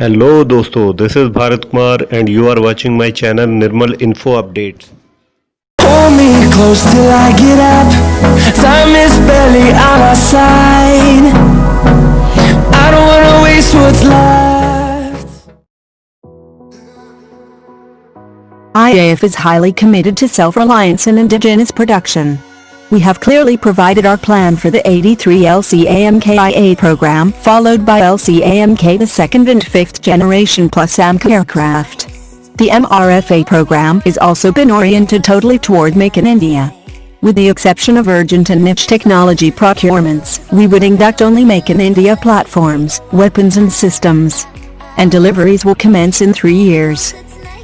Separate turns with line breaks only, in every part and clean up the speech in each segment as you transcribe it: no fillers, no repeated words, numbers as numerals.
Hello दोस्तों, this is Bharat Kumar and you are watching my channel Nirmal info updates.
Hold me close till I get up. Time is barely on our side. I don't wanna waste what's left.
IAF is highly committed to self-reliance and indigenous production. We have clearly provided our plan for the 83 LCAMKIA program, followed by LCAMK the 2nd and 5th generation plus AMK aircraft. The MRFA program is also been oriented totally toward Make in India. With the exception of urgent and niche technology procurements, we would induct only Make in India platforms, weapons and systems. And deliveries will commence in 3 years.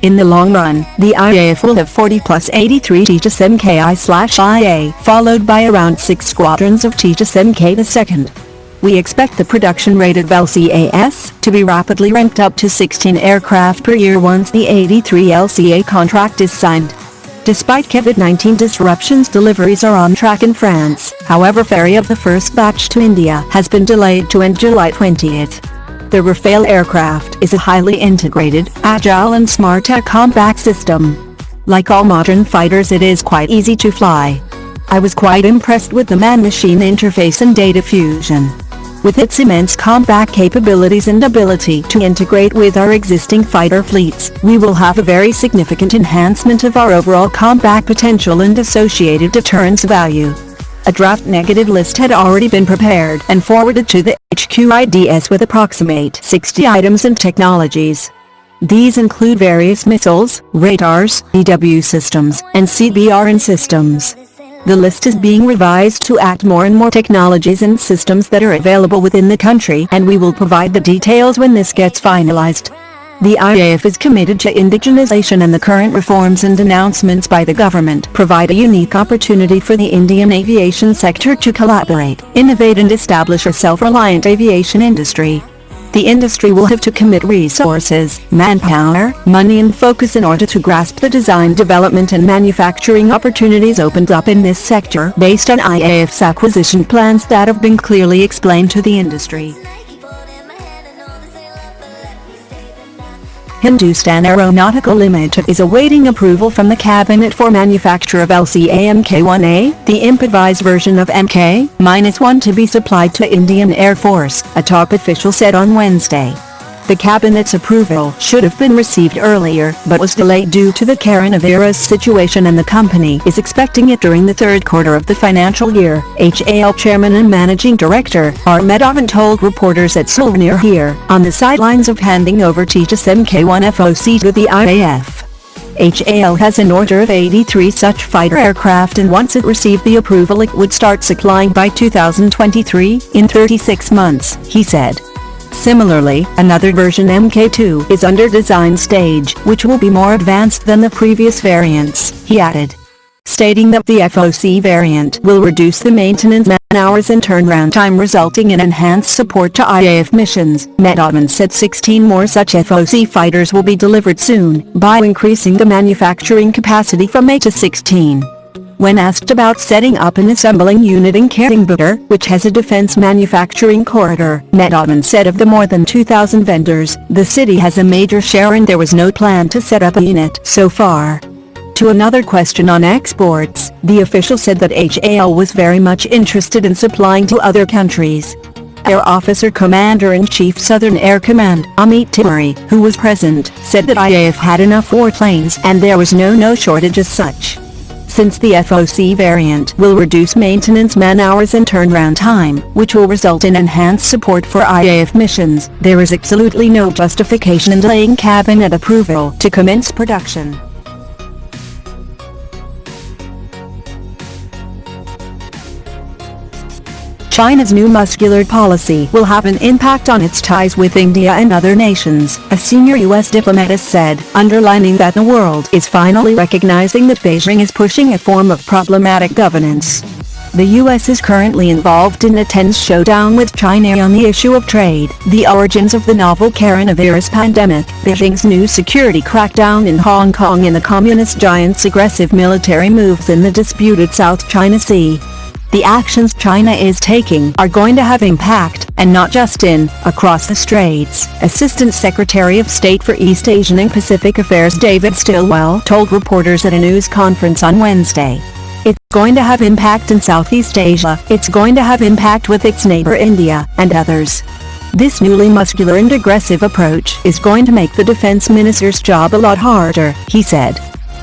In the long run, the IAF will have 40 plus 83 Tajas MK2/IA, followed by around 6 squadrons of Tajas MK2. We expect the production rate of LCAS to be rapidly ramped up to 16 aircraft per year once the 83 LCA contract is signed. Despite COVID-19 disruptions, deliveries are on track in France. However, ferry of the first batch to India has been delayed to end July 20th. The Rafale aircraft is a highly integrated, agile and smart air combat system. Like all modern fighters, it is quite easy to fly. I was quite impressed with the man-machine interface and data fusion. With its immense combat capabilities and ability to integrate with our existing fighter fleets, we will have a very significant enhancement of our overall combat potential and associated deterrence value. A draft negative list had already been prepared and forwarded to the HQIDS with approximate 60 items and technologies. These include various missiles, radars, EW systems, and CBRN systems. The list is being revised to add more and more technologies and systems that are available within the country, and we will provide the details when this gets finalized. The IAF is committed to indigenisation, and the current reforms and announcements by the government provide a unique opportunity for the Indian aviation sector to collaborate, innovate and establish a self-reliant aviation industry. The industry will have to commit resources, manpower, money and focus in order to grasp the design, development and manufacturing opportunities opened up in this sector based on IAF's acquisition plans that have been clearly explained to the industry. Hindustan Aeronautical Limited is awaiting approval from the Cabinet for manufacture of LCAMK-1A, the improvised version of MK-1 to be supplied to Indian Air Force, a top official said on Wednesday. The Cabinet's approval should have been received earlier, but was delayed due to the coronavirus situation, and the company is expecting it during the third quarter of the financial year, HAL Chairman and Managing Director R. Medhavan told reporters at Seoul near here, on the sidelines of handing over Tajas MK1 FOC to the IAF. HAL has an order of 83 such fighter aircraft, and once it received the approval it would start supplying by 2023, in 36 months, he said. Similarly, another version MK2 is under design stage, which will be more advanced than the previous variants, he added. Stating that the FOC variant will reduce the maintenance man-hours and turnaround time, resulting in enhanced support to IAF missions, Medhavan said 16 more such FOC fighters will be delivered soon, by increasing the manufacturing capacity from 8 to 16. When asked about setting up an assembling unit in Coimbatore, which has a defense manufacturing corridor, Medhavan said of the more than 2,000 vendors, the city has a major share and there was no plan to set up a unit so far. To another question on exports, the official said that HAL was very much interested in supplying to other countries. Air Officer Commander-in-Chief Southern Air Command, Amit Timuri, who was present, said that IAF had enough warplanes and there was no shortage as such. Since the FOC variant will reduce maintenance man-hours and turnaround time, which will result in enhanced support for IAF missions, there is absolutely no justification in delaying Cabinet approval to commence production. China's new muscular policy will have an impact on its ties with India and other nations, a senior U.S. diplomat has said, underlining that the world is finally recognizing that Beijing is pushing a form of problematic governance. The U.S. is currently involved in a tense showdown with China on the issue of trade, the origins of the novel coronavirus pandemic, Beijing's new security crackdown in Hong Kong, and the communist giant's aggressive military moves in the disputed South China Sea. The actions China is taking are going to have impact, and not just across the straits, Assistant Secretary of State for East Asian and Pacific Affairs David Stilwell told reporters at a news conference on Wednesday. It's going to have impact in Southeast Asia, it's going to have impact with its neighbor India, and others. This newly muscular and aggressive approach is going to make the defense minister's job a lot harder, he said.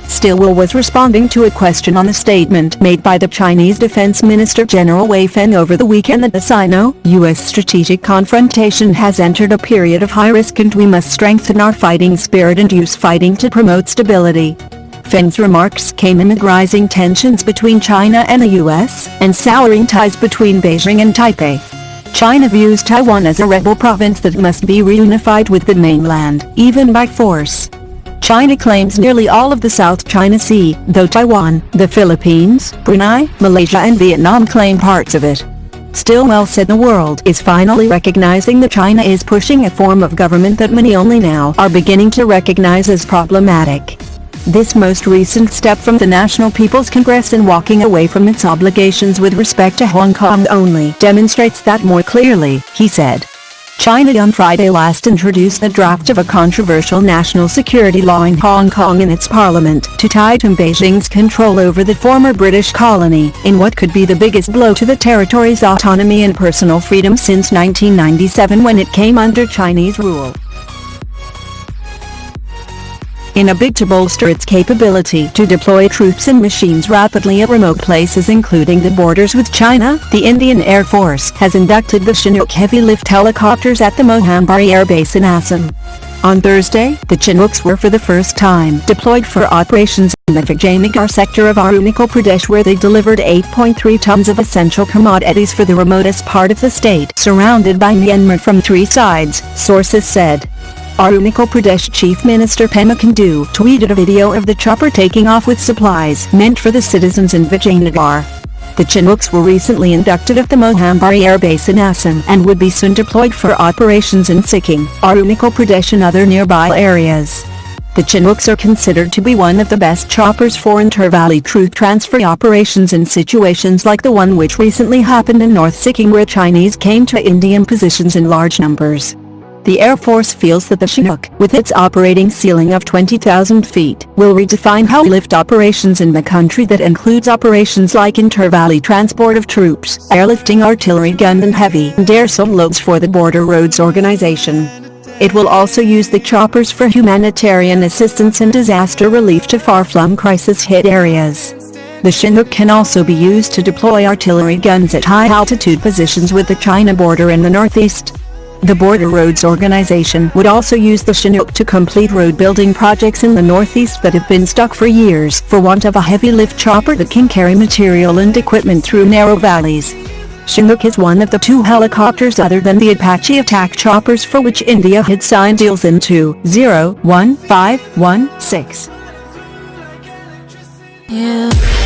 Stilwell was responding to a question on the statement made by the Chinese Defense Minister General Wei Feng over the weekend that the Sino-US strategic confrontation has entered a period of high risk and we must strengthen our fighting spirit and use fighting to promote stability. Feng's remarks came amid rising tensions between China and the US, and souring ties between Beijing and Taipei. China views Taiwan as a rebel province that must be reunified with the mainland, even by force. China claims nearly all of the South China Sea, though Taiwan, the Philippines, Brunei, Malaysia and Vietnam claim parts of it. Stilwell said the world is finally recognizing that China is pushing a form of government that many only now are beginning to recognize as problematic. This most recent step from the National People's Congress in walking away from its obligations with respect to Hong Kong only demonstrates that more clearly, he said. China on Friday last introduced the draft of a controversial national security law in Hong Kong in its parliament to tighten Beijing's control over the former British colony, in what could be the biggest blow to the territory's autonomy and personal freedom since 1997 when it came under Chinese rule. In a bid to bolster its capability to deploy troops and machines rapidly at remote places including the borders with China, the Indian Air Force has inducted the Chinook heavy-lift helicopters at the Mohambari Air Base in Assam. On Thursday, the Chinooks were for the first time deployed for operations in the Vijayanagar sector of Arunachal Pradesh where they delivered 8.3 tons of essential commodities for the remotest part of the state, surrounded by Myanmar from three sides, sources said. Arunachal Pradesh Chief Minister Pema Khandu tweeted a video of the chopper taking off with supplies meant for the citizens in Vijayanagar. The Chinooks were recently inducted at the Mohambari Air Base in Assam and would be soon deployed for operations in Sikkim, Arunachal Pradesh and other nearby areas. The Chinooks are considered to be one of the best choppers for inter-valley troop transfer operations in situations like the one which recently happened in North Sikkim where Chinese came to Indian positions in large numbers. The Air Force feels that the Chinook, with its operating ceiling of 20,000 feet, will redefine heli-lift operations in the country that includes operations like inter-valley transport of troops, airlifting artillery gun and heavy and air loads for the Border Roads Organization. It will also use the choppers for humanitarian assistance and disaster relief to far-flung crisis-hit areas. The Chinook can also be used to deploy artillery guns at high-altitude positions with the China border in the northeast. The Border Roads Organization would also use the Chinook to complete road-building projects in the northeast that have been stuck for years for want of a heavy-lift chopper that can carry material and equipment through narrow valleys. Chinook is one of the two helicopters other than the Apache attack choppers for which India had signed deals in 2015-16.